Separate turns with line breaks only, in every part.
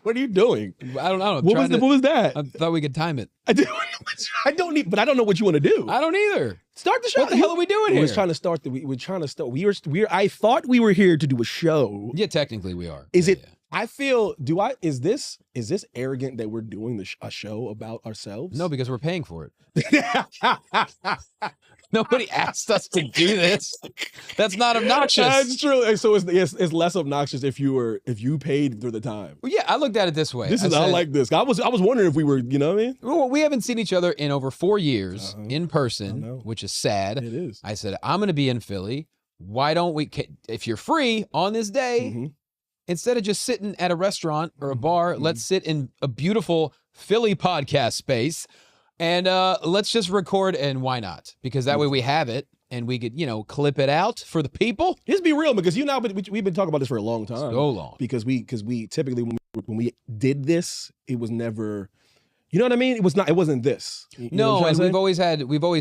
What are you doing?
I don't know.
What was that?
I thought we could time it.
I don't need, but I don't know what you want to do.
I don't either.
Start the show.
What the hell are we doing here?
We're trying to start. We're trying to start. I thought we were here to do a show.
Yeah, technically we are.
Is it?
Yeah.
I feel. Is this arrogant that we're doing a show about ourselves?
No, because we're paying for it. Nobody asked us to do this. That's not obnoxious.
That's true. So it's less obnoxious if you paid for the time.
Well, yeah, I looked at it this way.
I like this. I was wondering if we were, you know what I mean?
Well, we haven't seen each other in over 4 years in person, which is sad.
It is.
I said, I'm going to be in Philly. Why don't we, if you're free on this day, instead of just sitting at a restaurant or a bar, let's sit in a beautiful Philly podcast space. And let's just record, and why not? Because that way we have it, and we could, clip it out for the people.
Just be real, because we've been talking about this for a long time.
So long.
Because we typically when we did this, it was never, you know what I mean? It wasn't this.
No, and we've always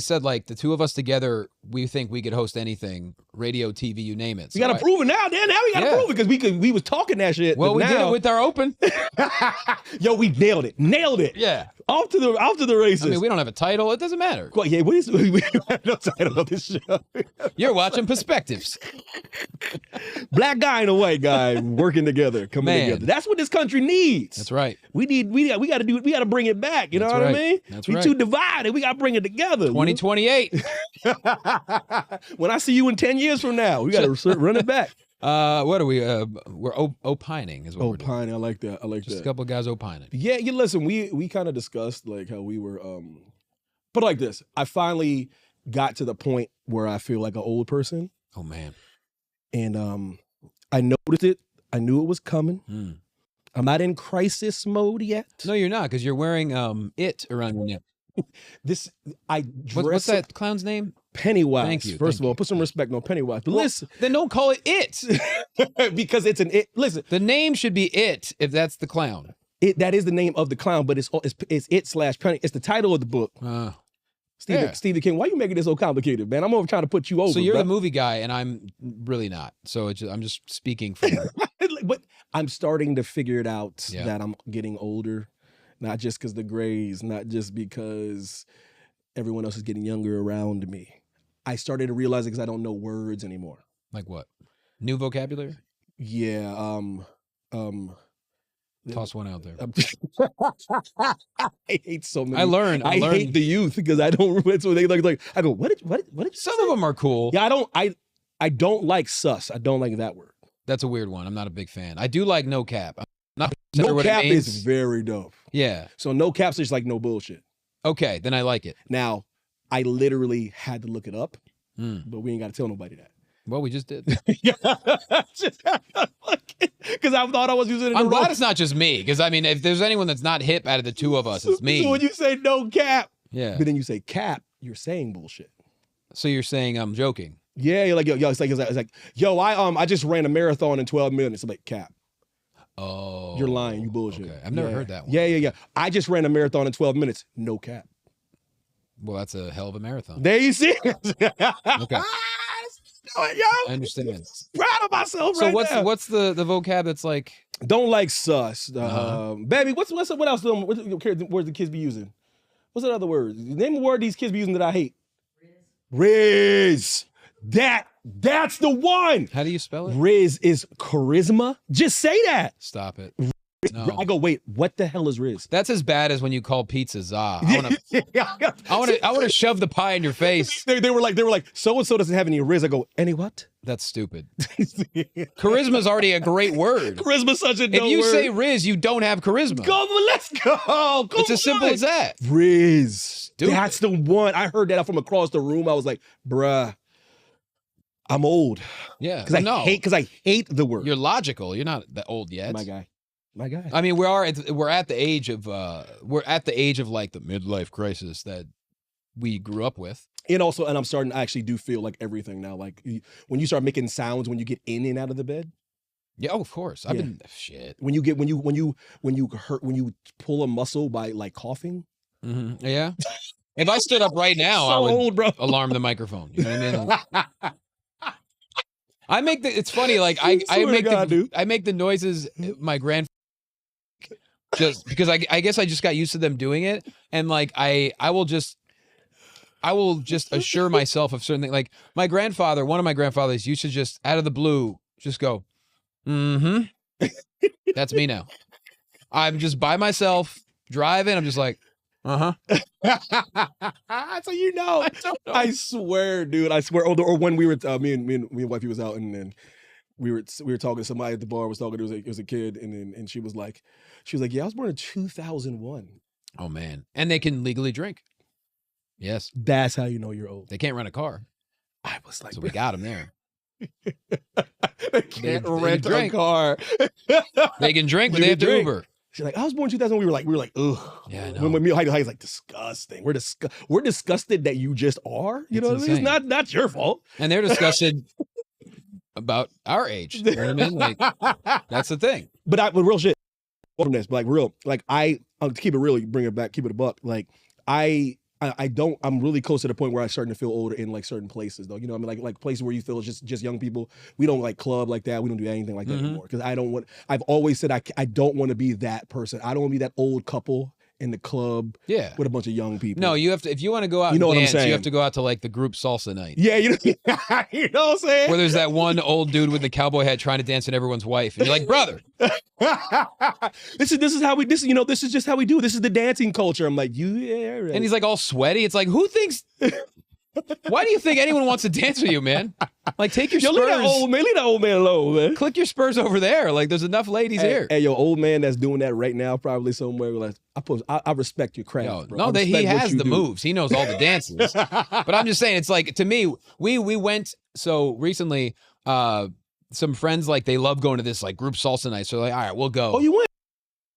said, like, the two of us together, we think we could host anything, radio, TV, you name it.
We got to prove it now. Now we got to prove it, because we was talking that shit.
Well, we did it with our open.
Yo, we nailed it.
Yeah.
Off to the races.
I mean, we don't have a title. It doesn't matter.
Well, yeah, we have no title of this show.
You're watching Perspectives.
Black guy and a white guy working together, coming together. That's what this country needs.
That's right.
We got to bring it back. You know what I mean?
That's
we too divided. We got to bring it together.
2028.
When I see you in 10 years from now, we got to run it back.
What are we? We're opining is what we're doing.
Opining, I like that.
Just a couple of guys opining.
Yeah, you listen, we kind of discussed like how we were but like this, I finally got to the point where I feel like an old person.
Oh man.
And I noticed it. I knew it was coming. I'm not in crisis mode yet.
No, you're not, because you're wearing it around your neck. What's that clown's name?
Pennywise.
Thank you.
First of all, put some respect on Pennywise. But listen,
then don't call it it.
because it's an it. Listen,
the name should be it if that's the clown.
That is the name of the clown, but it's it/Penny. It's the title of the book. Stephen King, why you making this so complicated, man? I'm over trying to put you over.
So you're the movie guy, and I'm really not. So I'm just speaking for you.
But I'm starting to figure it out that I'm getting older, not just because the grays, not just because everyone else is getting younger around me. I started to realize it because I don't know words anymore.
Like what? New vocabulary?
Yeah.
Toss one out there.
I hate so many.
I learned.
I hate the youth because I don't. That's what they like. I go, what did
some of them are cool.
Yeah, I don't like sus. I don't like that word.
That's a weird one. I'm not a big fan. I do like no cap. I'm not
no cap is very dope.
Yeah.
So no cap's just like no bullshit.
Okay, then I like it.
Now, I literally had to look it up, but we ain't got to tell nobody that.
Well, we just did.
Because I thought I was using it.
I'm glad it's not just me. Because I mean, if there's anyone that's not hip out of the two of us, it's me.
So when you say no cap,
but
then you say cap, you're saying bullshit.
So you're saying I'm joking.
Yeah, you're like yo, it's like yo, I just ran a marathon in 12 minutes. I'm like, cap.
Oh,
you're lying. You bullshit.
Okay. I've never heard that one.
Yeah. I just ran a marathon in 12 minutes. No cap.
Well, that's a hell of a marathon.
There you see.
Okay.
Yo,
I understand.
Proud of myself.
So
now.
what's the vocab that's like?
Don't like sus. Baby, what else? What words the kids be using? What's that other word? Name a word these kids be using that I hate. Riz. That's the one.
How do you spell it?
Riz is charisma. Just say that.
Stop it.
No. I go, wait, what the hell is Riz?
That's as bad as when you call pizza za. I want to shove the pie in your face.
They were like, so-and-so doesn't have any Riz. I go, any what?
That's stupid. Charisma is already a great word.
Charisma's such a dope word.
If you say Riz, you don't have charisma.
Let's go.
It's as simple as that.
Riz.
Stupid.
That's the one. I heard that from across the room. I was like, bruh, I'm old.
Yeah.
Because I hate the word.
You're logical. You're not that old yet.
My guy.
I mean, we're at the age of like the midlife crisis that we grew up with.
And I'm starting to actually do feel like everything now. Like when you start making sounds when you get in and out of the bed.
Yeah, of course. I've been shit.
When you pull a muscle by like coughing.
Mm-hmm. Yeah. If I stood up right now, I would alarm the microphone. You know what I mean? I make it's funny. Like I make the noises my grandfather just because I guess I just got used to them doing it, and like I will just assure myself of certain things. Like one of my grandfathers used to just out of the blue just go, mm-hmm. That's me now. I'm just by myself driving. I'm just like, uh-huh.
So you know, I swear, dude. I swear. Or when we were, me and wifey was out, and then we were talking to somebody at the bar. Was talking. It was a kid, and she was like, yeah, I was born in 2001.
Oh man, and they can legally drink. Yes,
that's how you know you're old.
They can't rent a car.
I was like,
so we got them there.
They can't rent a car.
They can drink, but they have to Uber.
She's like, I was born in 2000. We were like, ugh.
Yeah, I know.
When me and Heidi's like, disgusting. We're disgusted that you just are. You know what I mean? It's not your fault.
And they're disgusted about our age. You know what I mean? Like, that's the thing.
But real shit. From this, but like real, like to keep it real, bring it back, keep it a buck. Like I'm really close to the point where I'm starting to feel older in like certain places though. You know what I mean? Like places where you feel it's just young people. We don't like club like that. We don't do anything like that anymore. Because I've always said I don't want to be that person. I don't want to be that old couple in the club with a bunch of young people.
No, you have to, if you want to go out and dance, you have to go out to like the group salsa night.
Yeah, you know what I'm saying?
Where there's that one old dude with the cowboy hat trying to dance in everyone's wife. And you're like, brother.
This is how we this is just how we do. This is the dancing culture. I'm like, right.
And he's like all sweaty. It's like, who thinks why do you think anyone wants to dance with you, man? Like, take your spurs.
Leave that old man alone, man.
Click your spurs over there. Like, there's enough ladies here.
Hey, yo, old man that's doing that right now, probably somewhere. Like, I respect your craft, bro.
No, he has the moves. He knows all the dances. But I'm just saying, it's like, to me, we went, so recently, some friends, like, they love going to this, like, group salsa night. So, like, all right, we'll go.
Oh, you went?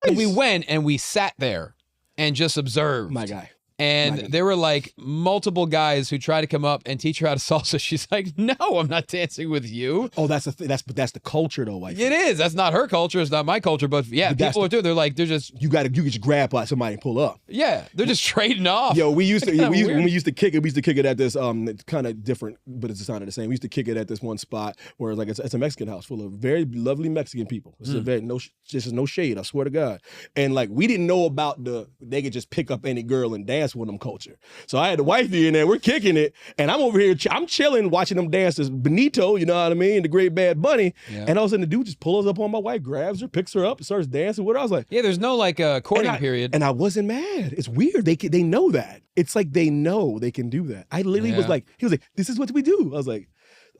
Nice.
And we went, and we sat there and just observed.
My guy.
And there were like multiple guys who tried to come up and teach her how to salsa. She's like, "No, I'm not dancing with you."
Oh, that's the thing. That's the culture, though. Wife.
It is. That's not her culture. It's not my culture. But yeah, people are too. They're like, they're just.
You can just grab by somebody and pull up.
Yeah, they're just trading off.
Yo, when we used to kick it. We used to kick it at this kind of different, but it's kind of the same. We used to kick it at this one spot where like it's a Mexican house full of very lovely Mexican people. This is no shade. I swear to God. And like we didn't know about they could just pick up any girl and dance with them culture. So I had the wifey in there, we're kicking it, and I'm over here, I'm chilling, watching them dance as Benito, you know what I mean, the Great Bad Bunny, and all of a sudden the dude just pulls up on my wife, grabs her, picks her up, and starts dancing with her. I was like,
yeah, there's no like courting period.
And I wasn't mad. It's weird. They know that. It's like they know they can do that. I literally was like, he was like, this is what we do. I was like,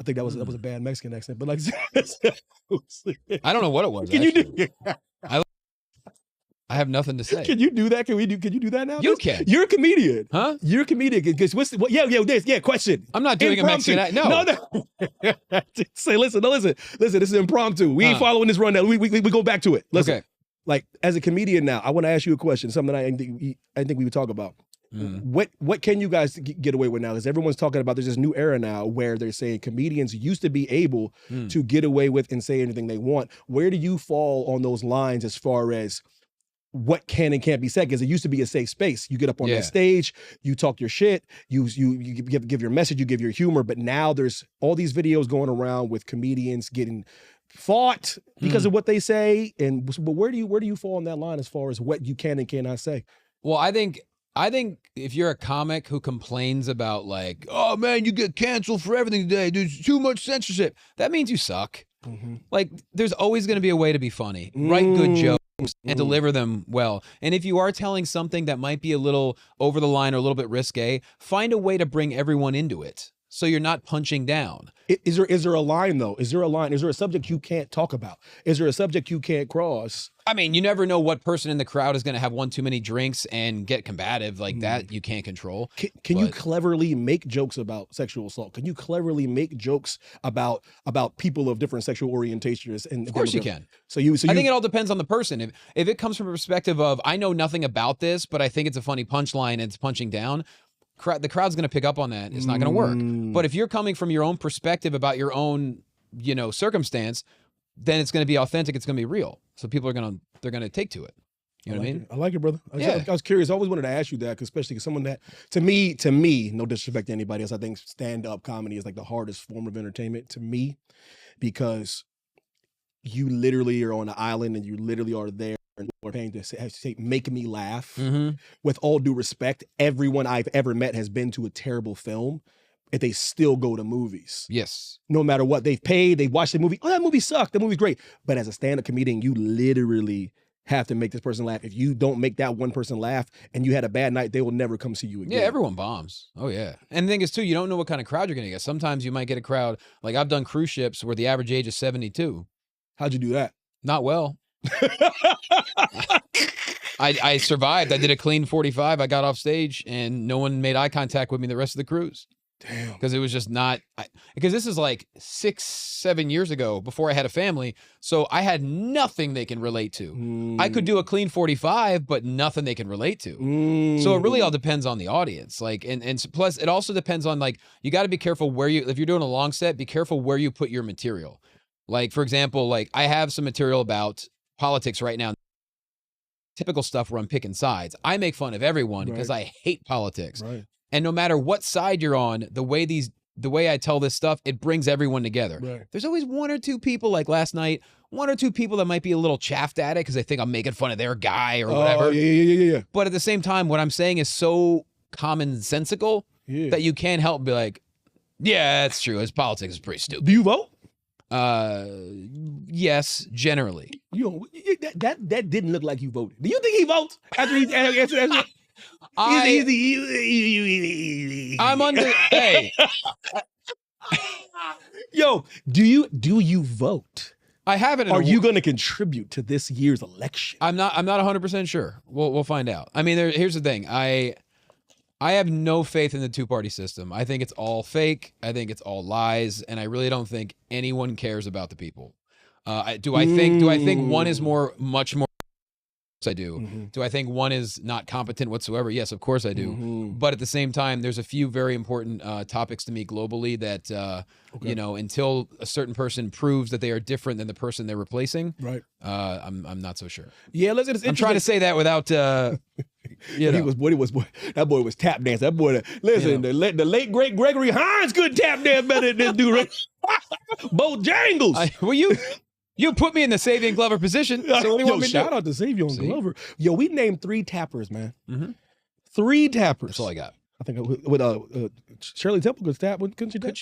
I think that was a bad Mexican accent, but like,
I don't know what it was.
Can
actually.
you do?
I have nothing to say.
Can you do that? Can you do that now?
You can.
You're a comedian.
Huh?
You're a comedian. Question.
I'm not doing impromptu.
a Mexican. No. Say, listen. This is impromptu. We ain't following this rundown. We go back to it. Listen.
Okay.
Like, as a comedian now, I want to ask you a question, something I think we would talk about. What can you guys get away with now? Because everyone's talking about there's this new era now where they're saying comedians used to be able to get away with and say anything they want. Where do you fall on those lines as far as what can and can't be said? Because it used to be a safe space. You get up on that stage, you talk your shit, you give your message, you give your humor. But now there's all these videos going around with comedians getting fought because of what they say. But where do you fall on that line as far as what you can and cannot say?
Well, I think if you're a comic who complains about like, oh man, you get canceled for everything today, there's too much censorship, that means you suck. Like, there's always going to be a way to be funny. Write good jokes and deliver them well. And if you are telling something that might be a little over the line or a little bit risque, find a way to bring everyone into it so you're not punching down.
Is there a line, though? Is there a line? Is there a subject you can't talk about? Is there a subject you can't cross?
I mean, you never know what person in the crowd is going to have one too many drinks and get combative like that. You can't control.
Can you cleverly make jokes about sexual assault? Can you cleverly make jokes about people of different sexual orientations? And
of course you can.
So
I think it all depends on the person. If it comes from a perspective of, I know nothing about this, but I think it's a funny punchline and it's punching down, the crowd's going to pick up on that. It's not going to work. But if you're coming from your own perspective about your own, circumstance, then it's going to be authentic. It's going to be real. So people are going to take to it. You know what I mean?
I like it, brother. I was curious. I always wanted to ask you that, because especially someone that, to me, no disrespect to anybody else, I think stand-up comedy is like the hardest form of entertainment to me, because you literally are on an island and you literally are there and or paying to say make me laugh.
Mm-hmm.
With all due respect, everyone I've ever met has been to a terrible film, and they still go to movies.
Yes.
No matter what they've paid, they've watched the movie. Oh, that movie sucked. That movie's great. But as a stand-up comedian, you literally have to make this person laugh. If you don't make that one person laugh and you had a bad night, they will never come see you again.
Yeah, everyone bombs. Oh, yeah. And the thing is, too, you don't know what kind of crowd you're going to get. Sometimes you might get a crowd, like I've done cruise ships where the average age is 72.
How'd you do that?
Not well. I survived. I did a clean 45. I got off stage and no one made eye contact with me the rest of the cruise.
Damn.
Because it was just not, because this is like 6-7 years ago before I had a family. So I had nothing they can relate to. I could do a clean 45, but nothing they can relate to. So it really all depends on the audience. Like, and plus it also depends on, like, you got to be careful where you, if you're doing a long set, be careful where you put your material. Like, for example, like I have some material about politics right now. Typical stuff where I'm picking sides. I make fun of everyone because I hate politics.
Right.
And no matter what side you're on, the way I tell this stuff, it brings everyone together.
Right.
There's always one or two people, like last night, one or two people that might be a little chaffed at it because they think I'm making fun of their guy or whatever.
Yeah.
But at the same time, what I'm saying is so commonsensical that you can't help but be like, yeah, that's true. His politics is pretty stupid.
Do you vote?
Yes, generally.
You that didn't look like you voted. Do you think he votes after he answered?
I'm under. Hey,
yo, do you vote?
I haven't.
Are you going to contribute to this year's election?
I'm not 100% sure. We'll find out. I mean, here's the thing. I have no faith in the two-party system. I think it's all fake. I think it's all lies, and I really don't think anyone cares about the people. Do I think one is much more? Yes, I do. Do I think one is not competent whatsoever? Yes, of course I do. But at the same time, there's a few very important topics to me globally that you know, until a certain person proves that they are different than the person they're replacing,
right?
I'm not so sure.
Yeah, listen,
I'm trying to say that without. You know.
That boy was tap dancing. That boy, listen, the late great Gregory Hines could tap dance better than this dude. Right? Bojangles.
Well, you put me in the Savion Glover position. So what do you want me to
shout
do?
out to Savion Glover. Yo, we named 3 tappers, man. 3 tappers.
That's all I got.
I think with Shirley Temple could tap. Couldn't she tap?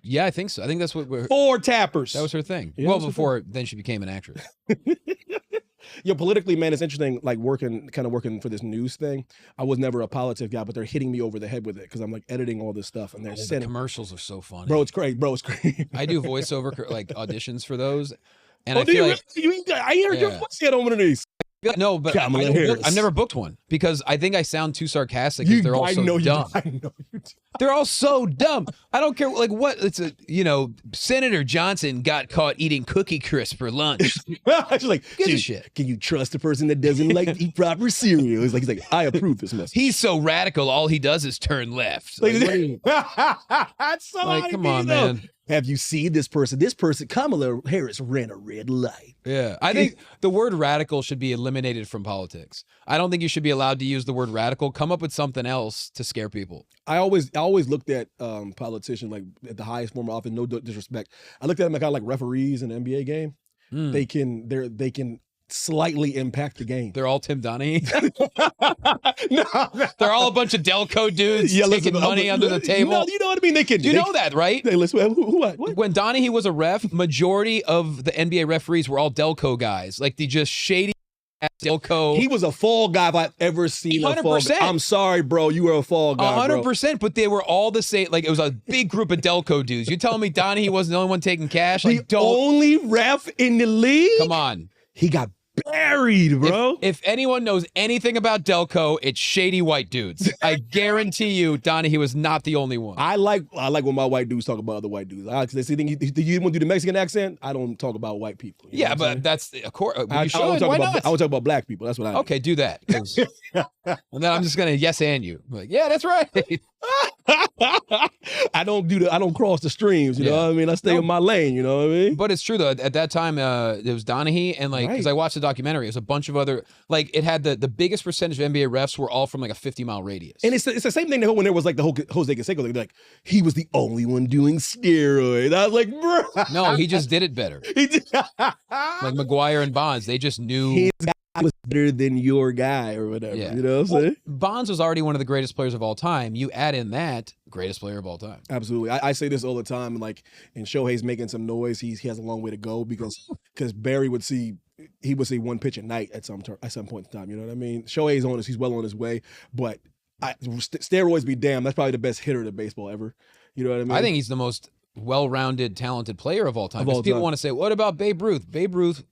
Yeah, I think so. I think that's what we're.
4 tappers.
That was her thing.
Yeah,
well, before then she became an actress.
Yo, politically, man, it's interesting, like working for this news thing. I was never a politics guy, but they're hitting me over the head with it because I'm like editing all this stuff and they're sending.
The commercials are so funny.
Bro, it's great. I
do voiceover like auditions for those. And I feel like
I heard your voice yet on one of these.
No, but I've never booked one because I think I sound too sarcastic because they're all so dumb.
I know you do.
They're all so dumb. I don't care. Like what? It's Senator Johnson got caught eating Cookie Crisp for lunch.
She's like, shit. Can you trust a person that doesn't like to eat proper cereal? He's like, I approve this message.
He's so radical. All he does is turn left.
That's so
like, come on, man.
Have you seen this person? This person, Kamala Harris, ran a red light.
Yeah. I think the word radical should be eliminated from politics. I don't think you should be allowed to use the word radical. Come up with something else to scare people.
I always looked at politicians like at the highest form of office, no disrespect. I looked at them like referees in an NBA game. They can slightly impact the game.
They're all Tim Donaghy.
No,
they're all a bunch of Delco dudes taking money under the table.
No, you know what I mean?
You know that, right?
Hey, listen, what?
When Donaghy was a ref, majority of the NBA referees were all Delco guys. Like the just shady Delco.
He was a fall guy if I've ever seen
100%.
a fall guy. I'm sorry, bro. You were a fall guy,
100%, but they were all the same. Like, it was a big group of Delco dudes. You telling me Donaghy wasn't the only one taking cash? Like,
only ref in the league?
Come on.
He got buried, bro.
If anyone knows anything about Delco, it's shady white dudes. I guarantee you, Donaghy was not the only one.
I like when my white dudes talk about other white dudes. Because they think you want to do the Mexican accent. I don't talk about white people.
Yeah, but that's of course.
I want to talk about black people. That's what I.
Okay, do that. And then I'm just gonna yes and you. I'm like, yeah, that's right.
I don't cross the streams. You know what I mean? I stay in my lane. You know what I mean?
But it's true though. At that time, it was Donaghy and because I watched the documentary, it was a bunch of other it had the biggest percentage of NBA refs were all from like a 50-mile radius.
And it's the same thing when there was like the whole Jose Canseco. They'd be like, he was the only one doing steroids. I was like, bro.
No, he just did it better.
He did.
Like McGuire and Bonds, they just knew.
I was better than your guy or whatever.
Yeah.
You know what I'm saying?
Bonds was already one of the greatest players of all time. You add in that, greatest player of all time.
Absolutely. I say this all the time, like, and Shohei's making some noise. He has a long way to go because Barry would see one pitch a night at some point in time. You know what I mean? Shohei's he's well on his way, but steroids be damned. That's probably the best hitter to baseball ever. You know what I mean?
I think he's the most well-rounded, talented player of all time. Because people want to say, what about Babe Ruth? Babe Ruth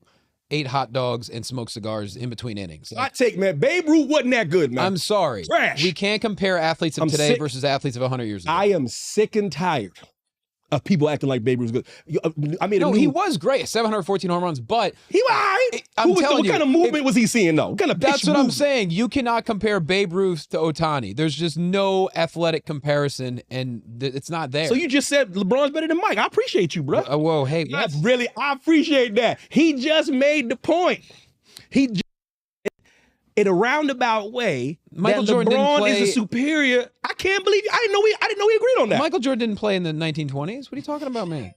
ate hot dogs and smoked cigars in between innings.
I take, man, Babe Ruth wasn't that good, man.
I'm sorry.
Trash.
We can't compare athletes of today versus athletes of 100 years ago.
I am sick and tired of people acting like Babe Ruth was good. I mean,
he was great. 714 home runs, but
he was all right. What kind of movement was he seeing, though? What kind of
That's what
movement?
I'm saying. You cannot compare Babe Ruth to Ohtani. There's just no athletic comparison, and it's not there.
So you just said LeBron's better than Mike. I appreciate you, bro.
Whoa, hey.
I appreciate that. He just made the point. In a roundabout way,
Michael
that
Jordan
LeBron
didn't play,
is a superior. I can't believe I didn't know he agreed on that.
Michael Jordan didn't play in the 1920s. What are you talking about, man?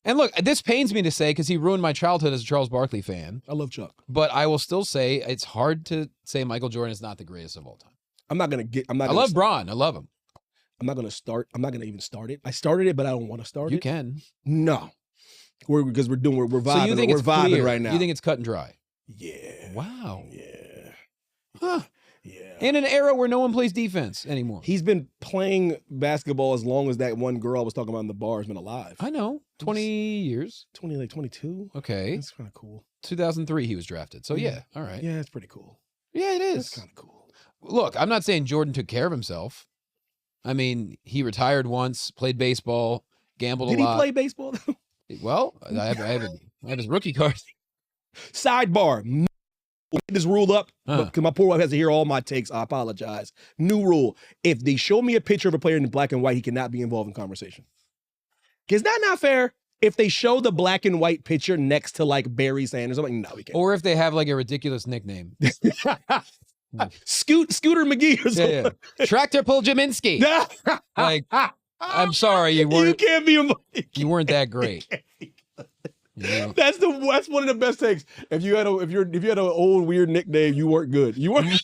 And look, this pains me to say because he ruined my childhood as a Charles Barkley fan.
I love Chuck,
but I will still say it's hard to say Michael Jordan is not the greatest of all time.
I
love Bron. I love him.
I'm not gonna even start it. I started it, but I don't want to start it.
You can.
No, because we're vibing.
So you think
we're vibing
clear.
right now.
You think it's cut and dry?
Yeah.
Wow.
Yeah.
Huh.
Yeah.
In an era where no one plays defense anymore.
He's been playing basketball as long as that one girl I was talking about in the bar has been alive.
I know. 20 years.
22.
Okay.
That's kind of cool.
2003 he was drafted. So yeah. All right.
Yeah, it's pretty cool.
Yeah, it is.
That's kind of cool.
Look, I'm not saying Jordan took care of himself. I mean, he retired once, played baseball, gambled a lot.
Did he play baseball though?
Well, I have his rookie card.
Sidebar. Get this rule up because my poor wife has to hear all my takes. I apologize. New rule: if they show me a picture of a player in black and white, he cannot be involved in conversation. Is that not fair? If they show the black and white picture next to like Barry Sanders, I'm like, no, we can't.
Or if they have like a ridiculous nickname.
Scooter McGee or something.
Yeah. Tractor Pull Jaminski. Like, I'm sorry, you weren't that great. Yeah.
That's one of the best takes. If you had an old weird nickname, you weren't good. You weren't.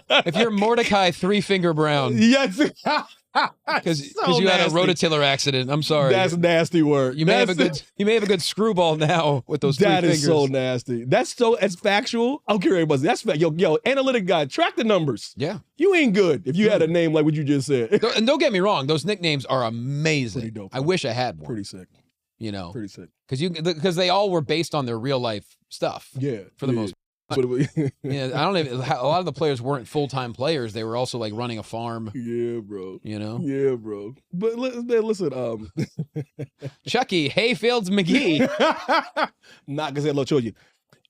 If you're Mordecai Three Finger Brown,
yes,
because you had a rototiller accident. I'm sorry.
That's nasty work.
You may have a good screwball now with those 3 fingers.
That is so nasty. It's factual. I don't care what anybody says. That's yo, analytic guy. Track the numbers.
Yeah,
you ain't good if you had a name like what you just said.
And don't get me wrong; those nicknames are amazing.
Pretty dope.
I wish I had one.
Pretty sick.
You know,
pretty sick.
Because they all were based on their real life stuff.
Yeah,
for the most part. Yeah, I don't even. A lot of the players weren't full-time players. They were also like running a farm.
Yeah, bro.
You know.
Yeah, bro. But listen.
Chucky Hayfields McGee.
Not because I told you.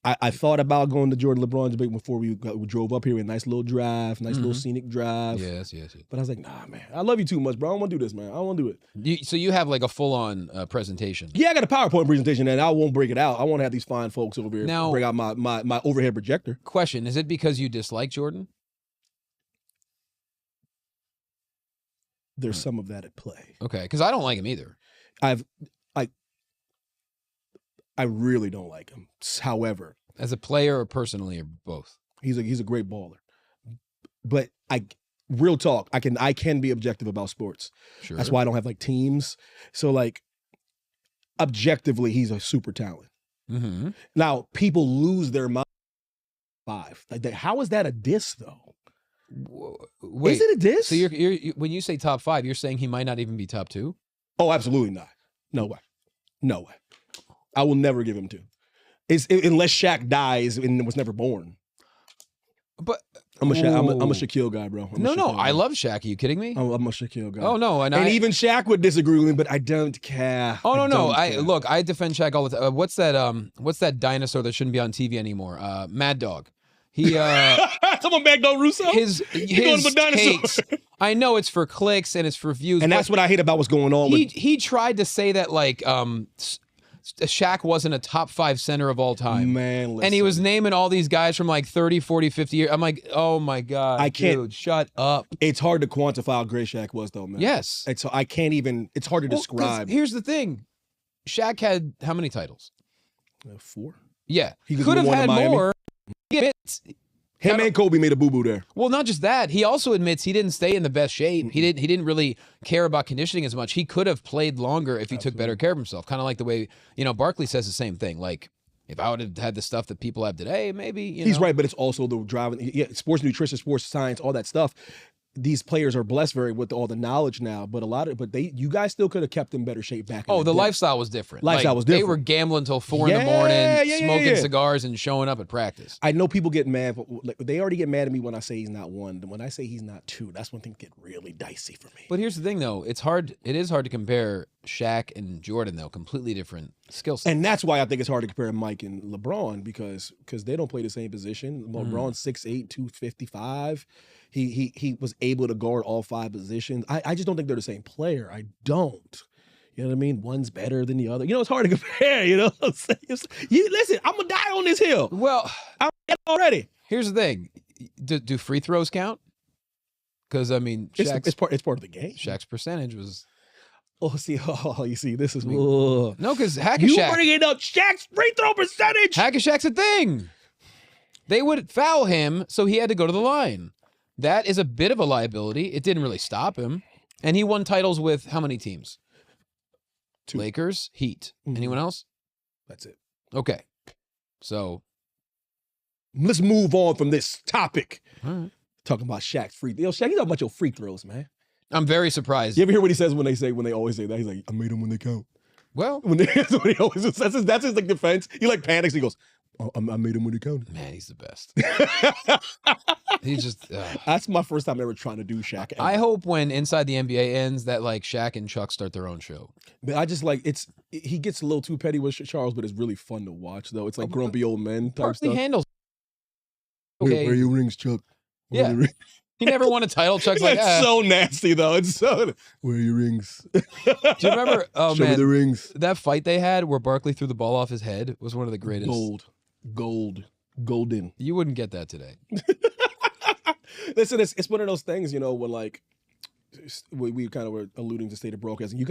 I thought about going to Jordan LeBron debate before we drove up here. A nice little drive, little scenic drive.
Yes.
But I was like, nah, man. I love you too much, bro. I don't want to do this, man. I don't want to do it.
So you have like a full-on presentation.
Yeah, I got a PowerPoint presentation, and I won't break it out. I want to have these fine folks over here
now
break out my overhead projector.
Question: is it because you dislike Jordan?
There's some of that at play.
Okay, because I don't like him either.
I really don't like him. However,
as a player or personally or both,
he's a great baller. But real talk, I can be objective about sports.
Sure.
That's why I don't have like teams. So like objectively, he's a super talent.
Mm-hmm.
Now people lose their mind. 5. How is that a diss though?
Wait,
is it a diss?
So you're when you say top 5, you're saying he might not even be top 2?
Oh, absolutely not. No way. No way. I will never give him 2. Unless Shaq dies and was never born.
But
I'm a Shaquille guy, bro.
I love Shaq. Are you kidding me?
I'm a Shaquille guy.
Oh no,
and even Shaq would disagree with me, but I don't care.
Oh no. I defend Shaq all the time. What's that dinosaur that shouldn't be on TV anymore? Mad Dog. He
someone Mad Dog Russo.
His takes. I know it's for clicks and it's for views,
and that's what I hate about what's going on.
He tried to say that like Shaq wasn't a top 5 center of all time.
Man, listen.
And he was naming all these guys from like 30, 40, 50 years. I'm like, oh my God, dude, shut up.
It's hard to quantify how great Shaq was though, man.
Yes.
I can't even, it's hard to describe.
Here's the thing. Shaq had how many titles?
4.
Yeah.
He
could have had more. He admits,
him and Kobe made a boo-boo there.
well, not just that. He also admits he didn't stay in the best shape. He didn't really care about conditioning as much. He could have played longer if he took better care of himself. Kind of like the way, Barkley says the same thing. Like, if I would have had the stuff that people have today, maybe,
He's right, but it's also the driving, sports nutrition, sports science, all that stuff. These players are blessed with all the knowledge now, but you guys still could have kept in better shape back.
The lifestyle was different.
Lifestyle was different.
They were gambling till 4 in the morning, smoking cigars and showing up at practice.
I know people get mad, but they already get mad at me when I say he's not one. When I say he's not two, that's when things get really dicey for me.
But here's the thing, though. It is hard to compare Shaq and Jordan, though. Completely different skill sets.
And that's why I think it's hard to compare Mike and LeBron because they don't play the same position. LeBron's 6'8", 255. He was able to guard all 5 positions. I just don't think they're the same player. I don't. You know what I mean? One's better than the other. It's hard to compare, Listen, I'm going to die on this hill.
Well,
I'm already.
Here's the thing. Do free throws count? Because,
it's part of the game.
Shaq's percentage was...
you see, this is...
No, because Hack-a-Shaq...
You bringing up Shaq's free throw percentage!
Hack-a-Shaq's a thing. They would foul him, so he had to go to the line. That is a bit of a liability. It didn't really stop him. And he won titles with how many teams?
2.
Lakers, Heat. Anyone else?
That's it.
Okay. So...
let's move on from this topic.
All right.
Talking about Shaq's free throws. Shaq, you talking about your free throws, man.
I'm very surprised.
You ever hear what he says when they always say that? He's like, I made them when they count.
Well,
that's what he always says. That's his defense. He panics. He goes, I made him when they counted.
Man, he's the best. He's just...
That's my first time ever trying to do Shaq. Ever.
I hope when Inside the NBA ends that Shaq and Chuck start their own show.
But I just he gets a little too petty with Charles, but it's really fun to watch though. It's like grumpy old men type stuff.
Handles.
Okay. Where are your rings, Chuck?
Yeah. He never won a title. Chuck's like,
it's so nasty though. It's so. Where are your rings?
Do you remember? Oh
Show
man,
me the rings.
That fight they had where Barkley threw the ball off his head was one of the greatest.
Golden.
You wouldn't get that today.
Listen, it's one of those things, when we kind of were alluding to state of broadcasting. You're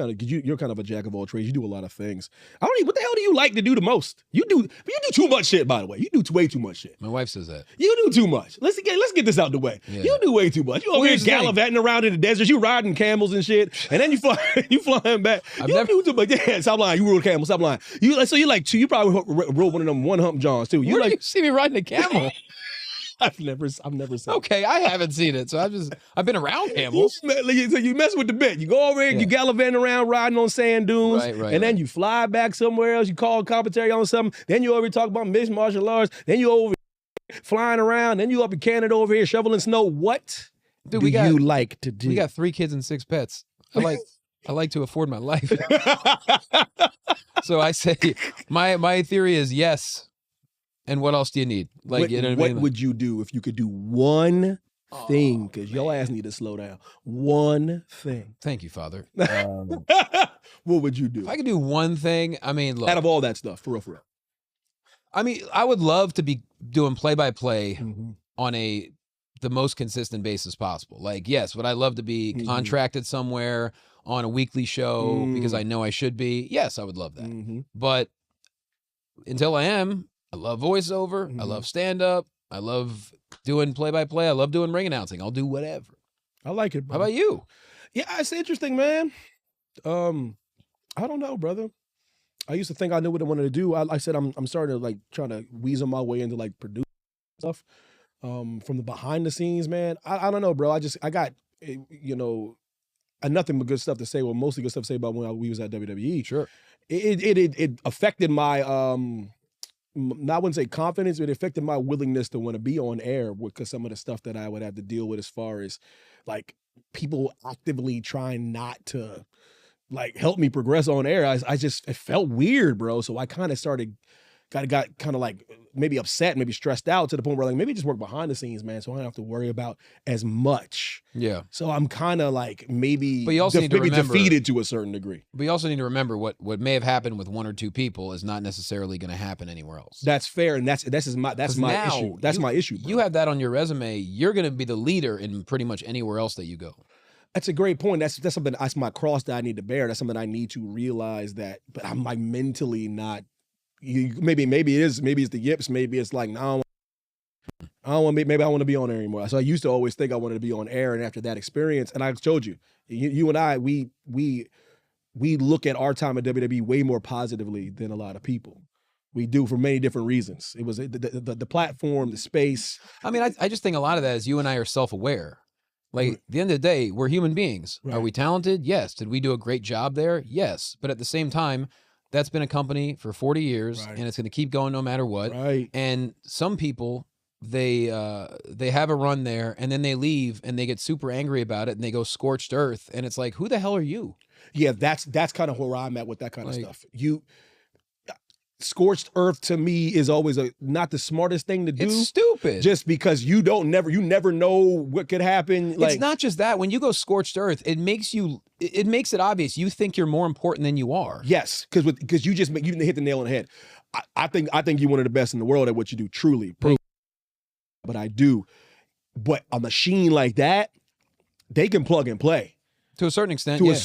kind of a jack of all trades. You do a lot of things. What the hell do you like to do the most? You do too much shit, by the way. You do way too much shit.
My wife says that.
You do too much. Let's get this out the way. Yeah. You do way too much. You over here gallivanting around in the desert. You riding camels and shit, and then you flying back. Do too much. Yeah, stop lying. You rode camel. Stop lying. You probably rode one of them one hump Johns too.
You see me riding a camel?
I've never seen it.
Okay, I haven't seen it, so I've been around camels.
You mess with the bit. You go over here, you gallivant around riding on sand dunes, and then you fly back somewhere else. You call commentary on something. Then you over here talk about mixed martial arts. Then you over here flying around. Then you up in Canada over here shoveling snow. What do you like to do?
We got 3 kids and 6 pets. I like to afford my life. So I say my theory is yes. And what else do you need? What
would you do if you could do one thing? Because your ass need to slow down. One thing.
Thank you, Father.
What would you do?
If I could do one thing, look.
Out of all that stuff, for real.
I would love to be doing play-by-play on the most consistent basis possible. Yes, would I love to be contracted somewhere on a weekly show because I know I should be? Yes, I would love that. But until I am, I love voiceover. I love stand-up. I love doing play-by-play. I love doing ring announcing. I'll do whatever.
I like it, bro.
How about you?
Yeah, it's interesting, man. I don't know, brother. I used to think I knew what I wanted to do. I said I'm starting to trying to weasel my way into producing stuff from the behind the scenes, man. I don't know, bro. I got nothing but good stuff to say. Well, mostly good stuff to say about when we was at WWE.
Sure.
It affected my I wouldn't say confidence, but it affected my willingness to want to be on air because some of the stuff that I would have to deal with as far as people actively trying not to help me progress on air. It felt weird, bro. So I kind of got kind of maybe upset, maybe stressed out to the point where maybe just work behind the scenes, man. So I don't have to worry about as much.
Yeah.
So I'm kind of maybe,
but you also need to remember,
defeated to a certain degree.
But you also need to remember what may have happened with 1 or 2 people is not necessarily going to happen anywhere else.
That's fair, and that's my issue. That's my issue. Bro.
You have that on your resume. You're going to be the leader in pretty much anywhere else that you go.
That's a great point. That's something. That's my cross that I need to bear. That's something I need to realize that. But I'm mentally not. Maybe it is. Maybe it's the yips. Maybe it's nah. I don't want maybe I want to be on air anymore. So I used to always think I wanted to be on air, and after that experience, and I told you, you and I, we look at our time at WWE way more positively than a lot of people. We do for many different reasons. It was the platform, the space.
I mean, I just think a lot of that is you and I are self-aware. Like, at the end of the day, we're human beings. Right. Are we talented? Yes. Did we do a great job there? Yes. But at the same time, that's been a company for 40 years, and it's going to keep going no matter what.
Right.
And some people, they have a run there, and then they leave, and they get super angry about it, and they go scorched earth, and it's like, who the hell are you?
Yeah, that's kind of where I'm at with that kind of stuff. Scorched earth to me is always not the smartest thing to do.
It's stupid.
Just because you never know what could happen.
It's not just that. When you go scorched earth, it makes it obvious. You think you're more important than you are.
Yes, because you hit the nail on the head. I think you're one of the best in the world at what you do. Truly, but I do. But a machine like that, they can plug and play.
To a certain extent,
to a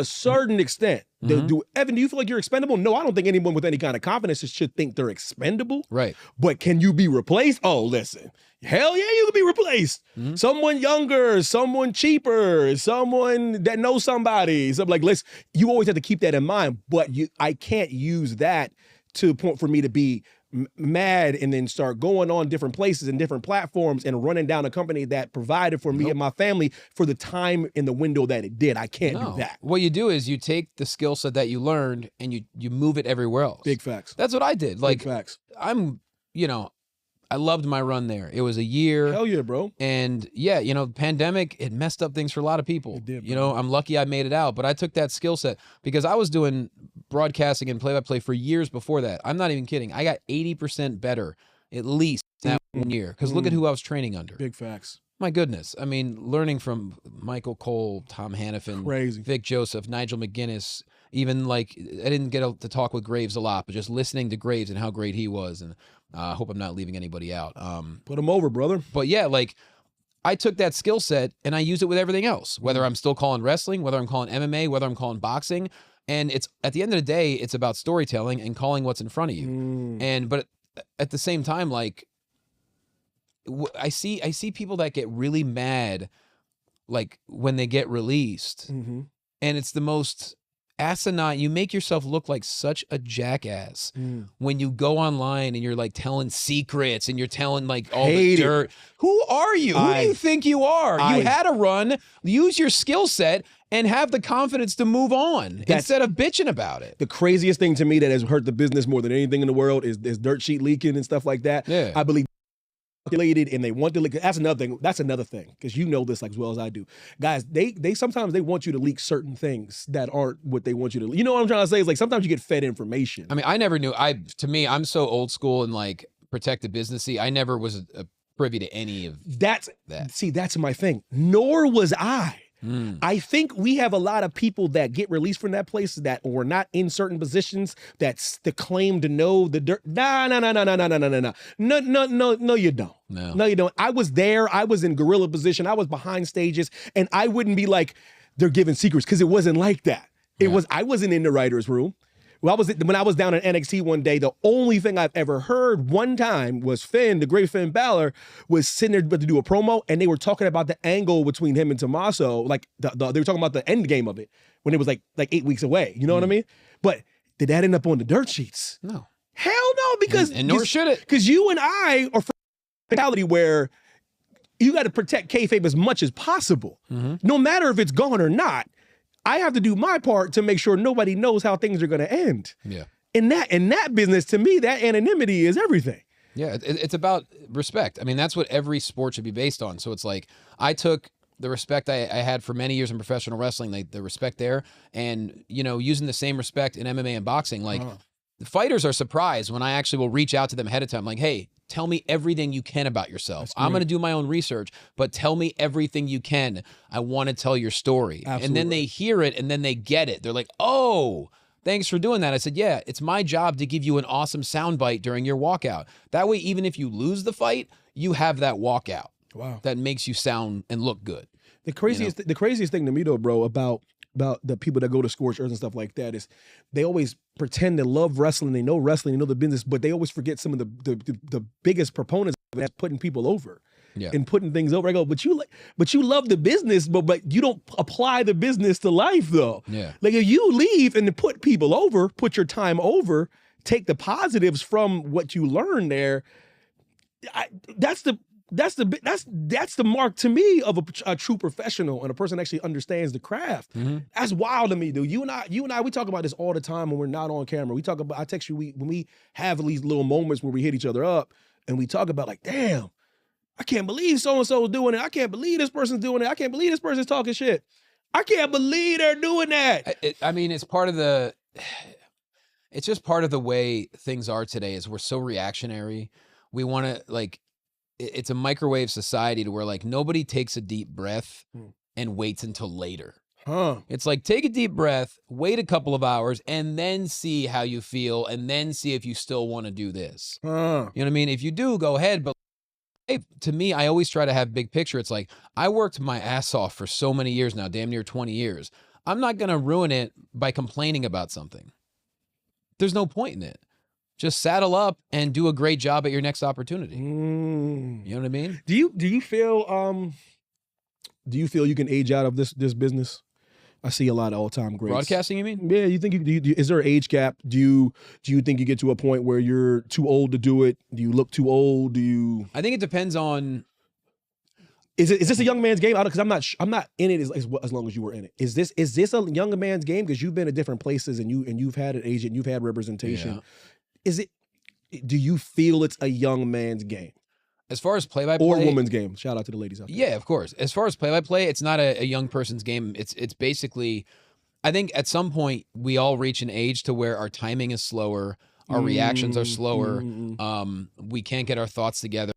certain extent. Evan, do you feel like you're expendable? No, I don't think anyone with any kind of confidence should think they're expendable.
Right.
But can you be replaced? Oh, listen. Hell yeah, you can be replaced. Someone younger, someone cheaper, someone that knows somebody. Something like, listen, you always have to keep that in mind. But I can't use that to a point for me to be mad and then start going on different places and different platforms and running down a company that provided for me and my family for the time in the window that it did. I can't do that.
What you do is you take the skill set that you learned and you move it everywhere else.
Big facts.
That's what I did. Like,
big facts.
I loved my run there. It was a year.
Hell yeah, bro.
And yeah, pandemic, it messed up things for a lot of people.
It did, bro.
I'm lucky I made it out, but I took that skill set because I was doing broadcasting and play-by-play for years before that. I'm not even kidding. I got 80% better, at least, that 1 year. Because look at who I was training under.
Big facts.
My goodness. I mean, learning from Michael Cole, Tom Hannafin,
crazy,
Vic Joseph, Nigel McGuinness, even I didn't get to talk with Graves a lot, but just listening to Graves and how great he was. And I hope I'm not leaving anybody out.
Put him over, brother.
But yeah, I took that skill set and I use it with everything else, whether I'm still calling wrestling, whether I'm calling MMA, whether I'm calling boxing. And it's at the end of the day, it's about storytelling and calling what's in front of you. But at the same time, I see people that get really mad, when they get released, and it's the most asinine. You make yourself look like such a jackass when you go online and you're telling secrets and you're telling all the dirt. Who are you? Who do you think you are? You had a run. Use your skill set and have the confidence to move on instead of bitching about it.
The craziest thing to me that has hurt the business more than anything in the world is dirt sheet leaking and stuff like that.
Yeah.
I believe and they want to leak. That's another thing because you know this as well as I do. Guys, they sometimes they want you to leak certain things that aren't what they want you to. You know what I'm trying to say? Is sometimes you get fed information.
I mean, I never knew. To me, I'm so old school and protect the businessy. I never was privy to any of that.
See, that's my thing. Nor was I. I think we have a lot of people that get released from that place that were not in certain positions that's the claim to know the dirt. No, you don't. No, you don't. I was there. I was in guerrilla position. I was behind stages, and I wouldn't be like they're giving secrets because it wasn't like that. I wasn't in the writer's room. When I was down at NXT one day, the only thing I've ever heard one time was Finn, the great Finn Balor, was sitting there about to do a promo, and they were talking about the angle between him and Tommaso. They were talking about the end game of it when it was like 8 weeks away. You know what I mean? But did that end up on the dirt sheets?
No.
Hell no, because
and nor should it.
Because you and I are from a mentality where you got to protect kayfabe as much as possible, no matter if it's gone or not. I have to do my part to make sure nobody knows how things are going to end.
Yeah.
In that business, to me, that anonymity is everything.
Yeah, it's about respect. I mean, that's what every sport should be based on. So it's I took the respect I had for many years in professional wrestling, the respect there, and using the same respect in MMA and boxing. The fighters are surprised when I actually will reach out to them ahead of time, hey, tell me everything you can about yourself. I'm going to do my own research, but tell me everything you can. I want to tell your story. Absolutely. And then they hear it and then they get it. They're like, oh, thanks for doing that. I said, yeah, it's my job to give you an awesome soundbite during your walkout. That way, even if you lose the fight, you have that walkout.
Wow.
That makes you sound and look good.
The craziest thing to me, though, bro, about the people that go to scorched earth and stuff like that is they always pretend to love wrestling, they know the business, but they always forget some of the biggest proponents that's putting people over.
Yeah.
And putting things over. I go, but you love the business, but you don't apply the business to life though.
Yeah.
Like if you leave and put people over, put your time over, take the positives from what you learn there. That's the mark to me of a true professional and a person that actually understands the craft.
Mm-hmm.
That's wild to me, dude. You and I, we talk about this all the time when we're not on camera. We talk about, I text you, when we have these little moments where we hit each other up and we talk about like, damn, I can't believe so-and-so is doing it. I can't believe this person's doing it. I can't believe this person's talking shit. I can't believe they're doing that.
I mean, it's just part of the way things are today is we're so reactionary. We want to like, it's a microwave society to where like nobody takes a deep breath and waits until later. It's like, take a deep breath, wait a couple of hours, and then see how you feel, and then see if you still want to do this. You know what I mean? If you do, go ahead, but to me, I always try to have big picture. It's like, I worked my ass off for so many years now, damn near 20 years. I'm not going to ruin it by complaining about something. There's no point in it. Just saddle up and do a great job at your next opportunity. You know what I mean?
Do you feel you can age out of this business? I see a lot of all-time greats.
Broadcasting, you mean?
Yeah, you think is there an age gap? Do you think you get to a point where you're too old to do it? Do you look too old? I think
it depends on.
Is this a young man's game? Because I'm not in it as long as you were in it. Is this a younger man's game? Because you've been at different places and you've had an agent, you've had representation. Yeah. Do you feel it's a young man's game?
As far as play-by-play,
or woman's game. Shout out to the ladies out there.
Yeah, of course. As far as play-by-play, it's not a young person's game. It's basically, I think at some point we all reach an age to where our timing is slower, our reactions are slower, we can't get our thoughts together.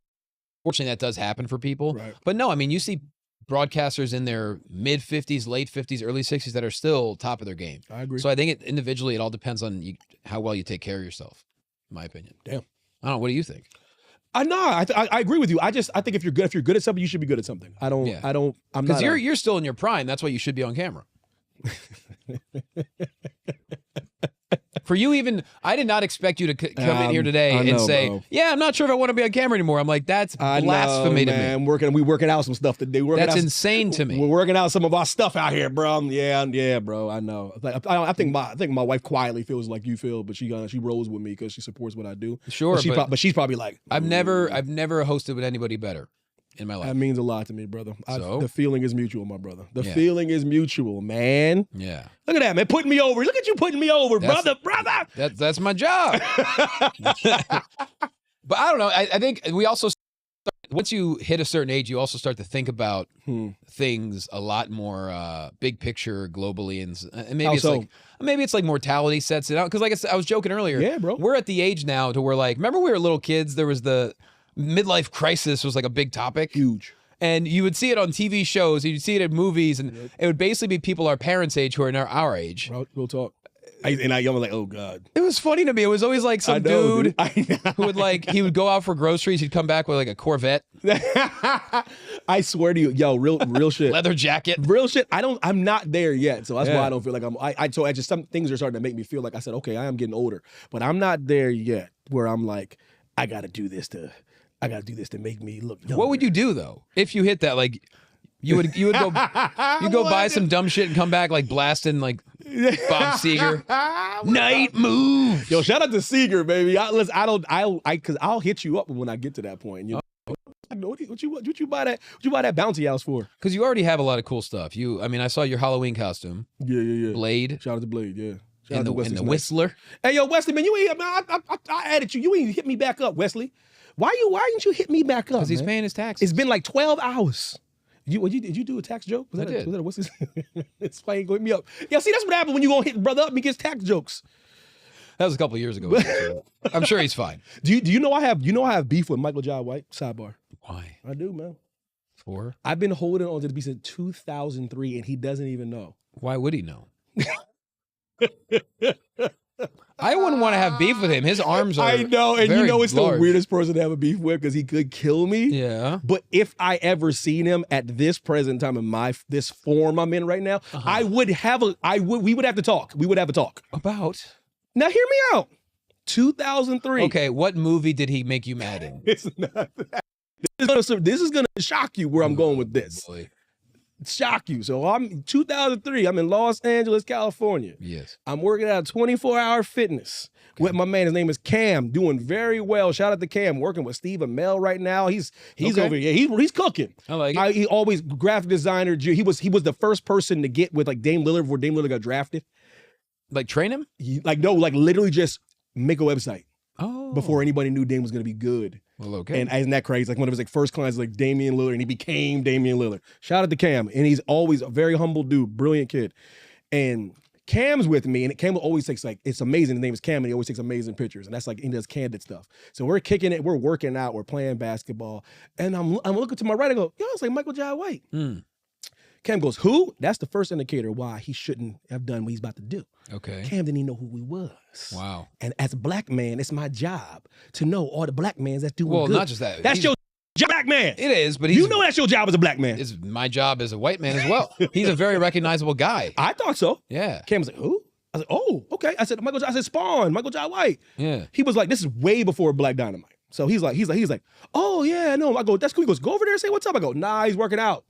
Fortunately, that does happen for people.
Right.
But no, I mean, you see broadcasters in their mid-50s, late 50s, early 60s that are still top of their game.
I agree.
So I think individually, it all depends on how well you take care of yourself, in my opinion.
Damn.
I don't know. What do you think?
I agree with you. I think if you're good at something, you should be good at something. I'm
because you're still in your prime. That's why you should be on camera. For you, even I did not expect you to come in here today and say, bro, "Yeah, I'm not sure if I want to be on camera anymore." I'm like, that's blasphemy to me.
We working out some stuff today.
That's insane to me.
We're working out some of our stuff out here, bro. Yeah, bro. I know. I think my wife quietly feels like you feel, but she rolls with me because she supports what I do.
Sure,
but she's probably like,
I've never hosted with anybody better in my life.
That means a lot to me, brother. The feeling is mutual, my brother. The feeling is mutual, man.
Yeah.
Look at that, man. Putting me over. Look at you putting me over, brother.
That's my job. But I don't know. I think we also, once you hit a certain age, you also start to think about things a lot more big picture globally, and maybe it's like mortality sets it out. Because like I was joking earlier,
yeah, bro,
we're at the age now to where like, remember we were little kids, there was the midlife crisis was like a big topic.
Huge.
And you would see it on TV shows, you'd see it in movies, and it would basically be people our parents' age who are now our age.
Real talk. I was like, oh God.
It was funny to me. It was always like some dude who would he would go out for groceries. He'd come back with like a Corvette.
I swear to you, yo, real shit.
Leather jacket.
Real shit. I'm not there yet. So that's why I don't feel like some things are starting to make me feel like I said, okay, I am getting older, but I'm not there yet where I'm like, I got to do this to make me look younger.
What would you do though if you hit that? Like you would go buy some dumb shit and come back like blasting like Bob Seger. Night move.
Yo, shout out to Seger, baby. Because I'll hit you up when I get to that point. You know, what you buy that bouncy house for?
Because you already have a lot of cool stuff. I saw your Halloween costume.
Yeah.
Blade.
Shout out to Blade. Yeah.
And the Whistler.
Hey, yo, Wesley, man, I added you. You ain't hit me back up, Wesley. Why didn't you hit me back up?
Because he's paying his taxes.
It's been like 12 hours. Did you do a tax joke? Was that what's his? It's fine. Go hit me up. Yeah, see, that's what happens when you gonna hit brother up and he gets tax jokes.
That was a couple of years ago. I'm sure he's fine.
Do you know I have beef with Michael Jai White? Sidebar.
Why?
I do, man.
For?
I've been holding on to the beef since 2003, and he doesn't even know.
Why would he know? I wouldn't want to have beef with him. His arms are.
I know, and
very
it's
large.
the weirdest person to have a beef with because he could kill me.
Yeah.
But if I ever seen him at this present time in this form I'm in right now, we would have to talk. We would have a talk.
About?
Now hear me out. 2003.
Okay, what movie did he make you mad in?
It's not that. This is gonna shock you where I'm going with this.
Boy.
Shock you. So I'm 2003. I'm in Los Angeles, California.
Yes.
I'm working at a 24-hour fitness with my man. His name is Cam, doing very well. Shout out to Cam, working with Steve Amell right now. He's over here. He's cooking.
I like it.
He always graphic designer. He was the first person to get with like Dame Lillard before Dame Lillard got drafted.
Like train him?
Literally just make a website.
Oh.
Before anybody knew Dame was going to be good.
Well, okay.
And isn't that crazy? Like one of his first clients was like Damian Lillard, and he became Damian Lillard. Shout out to Cam. And he's always a very humble dude, brilliant kid. And Cam's with me, and Cam always takes it's amazing. His name is Cam, and he always takes amazing pictures. And that's he does candid stuff. So we're kicking it, we're working out, we're playing basketball. And I'm looking to my right, I go, yo, it's like Michael Jai White. Cam goes, who? That's the first indicator why he shouldn't have done what he's about to do.
Okay.
Cam didn't even know who he was.
Wow.
And as a black man, it's my job to know all the black men that's doing good.
Well, not just that.
That's your job, black man.
It is, but
you know that's your job as a black man.
It's my job as a white man as well. He's a very recognizable guy.
I thought so.
Yeah.
Cam was like, who? I was like, oh, okay. I said, Spawn, Michael Jai White.
Yeah.
He was like, this is way before Black Dynamite. So he's like, oh yeah, no. I go, that's cool. He goes, go over there and say what's up. I go, nah, he's working out.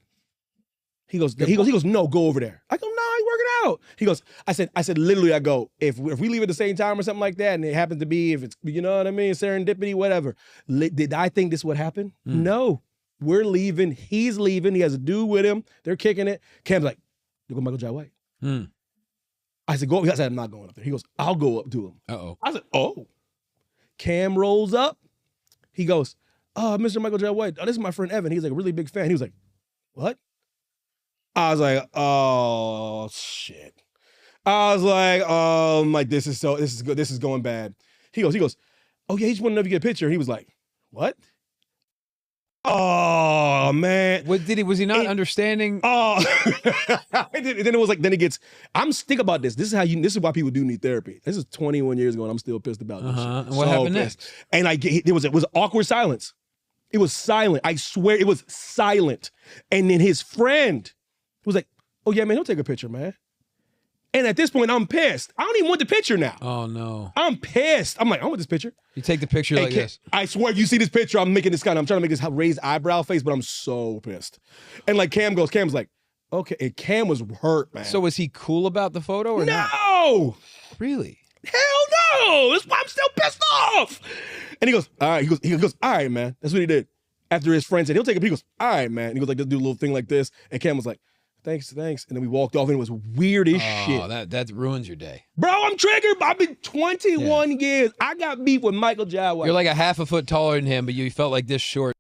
He goes, no, go over there. I go, nah, he's working out. He goes, I said, literally, I go, if we leave at the same time or something like that, and it happens to be, if it's, you know what I mean, serendipity, whatever. Did I think this would happen? No. We're leaving. He's leaving. He has a dude with him. They're kicking it. Cam's like, you go Michael Jai White. I said, go. I said, I'm not going up there. He goes, I'll go up to him.
Uh-oh.
I said, oh. Cam rolls up. He goes, oh, Mr. Michael Jai White. Oh, this is my friend Evan. He's like a really big fan. He was like, what? I was like, oh shit. I was like, this is good. This is going bad. He goes, oh yeah, he just wanted to know if you get a picture. And he was like, what? Oh man.
Was he not understanding?
Oh, then it was like, think about this. This is why people do need therapy. This is 21 years ago and I'm still pissed about this shit.
And what happened next?
And it was awkward silence. It was silent. I swear it was silent. And then his friend was like, oh yeah, man, he'll take a picture, man. And at this point, I'm pissed. I don't even want the picture now.
Oh no.
I'm pissed. I'm like, I want this picture.
You take the picture like this.
I swear, you see this picture, I'm trying to make this raised eyebrow face, but I'm so pissed. And like Cam's like, okay. And Cam was hurt, man.
So was he cool about the photo or not?
No!
Really?
Hell no! That's why I'm still pissed off. And he goes, all right. He goes, all right, man. That's what he did. After his friend said, he'll take a picture, he goes, all right, man. And he goes, like, do a little thing like this. And Cam was like, thanks. And then we walked off and it was weird as shit.
Oh, that ruins your day.
Bro, I'm triggered. I've been 21 years. I got beef with Michael Jai White.
You're like a half a foot taller than him, but you felt like this short.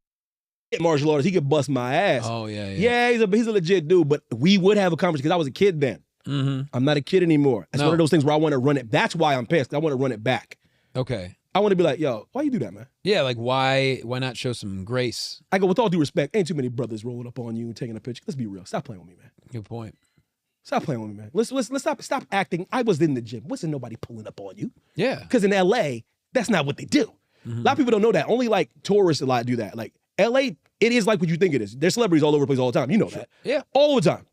Martial artist, he could bust my ass.
Oh, yeah.
Yeah, he's a legit dude, but we would have a conversation because I was a kid then. I'm not a kid anymore. It's one of those things where I want to run it. That's why I'm pissed. I want to run it back.
Okay.
I want to be like, yo, why you do that, man?
Yeah, like why not show some grace?
I go, with all due respect, ain't too many brothers rolling up on you and taking a picture. Let's be real. Stop playing with me, man.
Good point.
Stop playing with me, man. Let's stop acting. I was in the gym. Wasn't nobody pulling up on you.
Yeah.
Because in LA, that's not what they do. A lot of people don't know that. Only like tourists a lot do that. Like LA, it is like what you think it is. There's celebrities all over the place all the time. You know that.
Yeah.
All the time.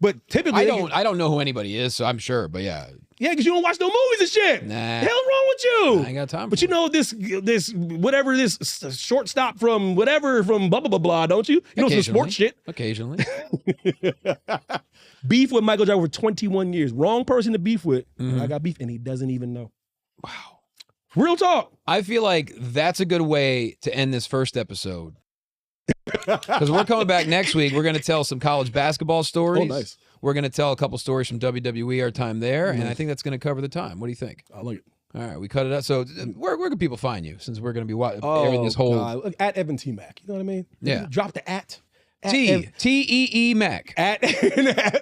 But typically
I don't know who anybody is, so I'm sure, but yeah.
Yeah, because you don't watch no movies and shit.
Nah.
The hell wrong with you?
I ain't got time for
But you know this shortstop from whatever from blah blah blah blah, don't you? You know some sports shit.
Occasionally.
Beef with Michael Jordan for 21 years. Wrong person to beef with. I got beef and he doesn't even know.
Wow.
Real talk.
I feel like that's a good way to end this first episode. Because we're coming back next week. We're going to tell some college basketball stories.
Oh, nice.
We're going to tell a couple stories from WWE, our time there, and I think that's going to cover the time. What do you think?
I like it.
All right, we cut it up. So where can people find you since we're going to be airing this whole...
Look, at Evan T. Mack. You know what I mean?
Yeah.
Drop the at.
T-E-E Mack.
At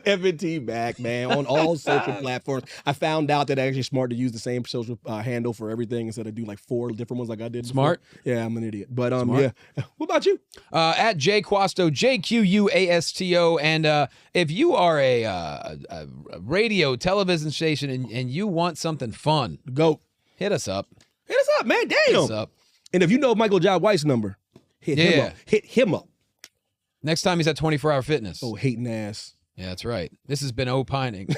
Evan T. Mack, man, on all social platforms. I found out that it's actually smart to use the same social handle for everything instead of do like 4 different ones like I did before.
Smart?
Yeah, I'm an idiot. But yeah. What about you?
At Jquasto, Jquasto. And if you are a radio, television station and you want something fun,
go.
Hit us up.
Hit us up, man. Damn.
Hit us up.
And if you know Michael Jai White's number, hit him up. Hit him up.
Next time he's at 24-Hour Fitness.
Oh, hating ass.
Yeah, that's right. This has been Opining.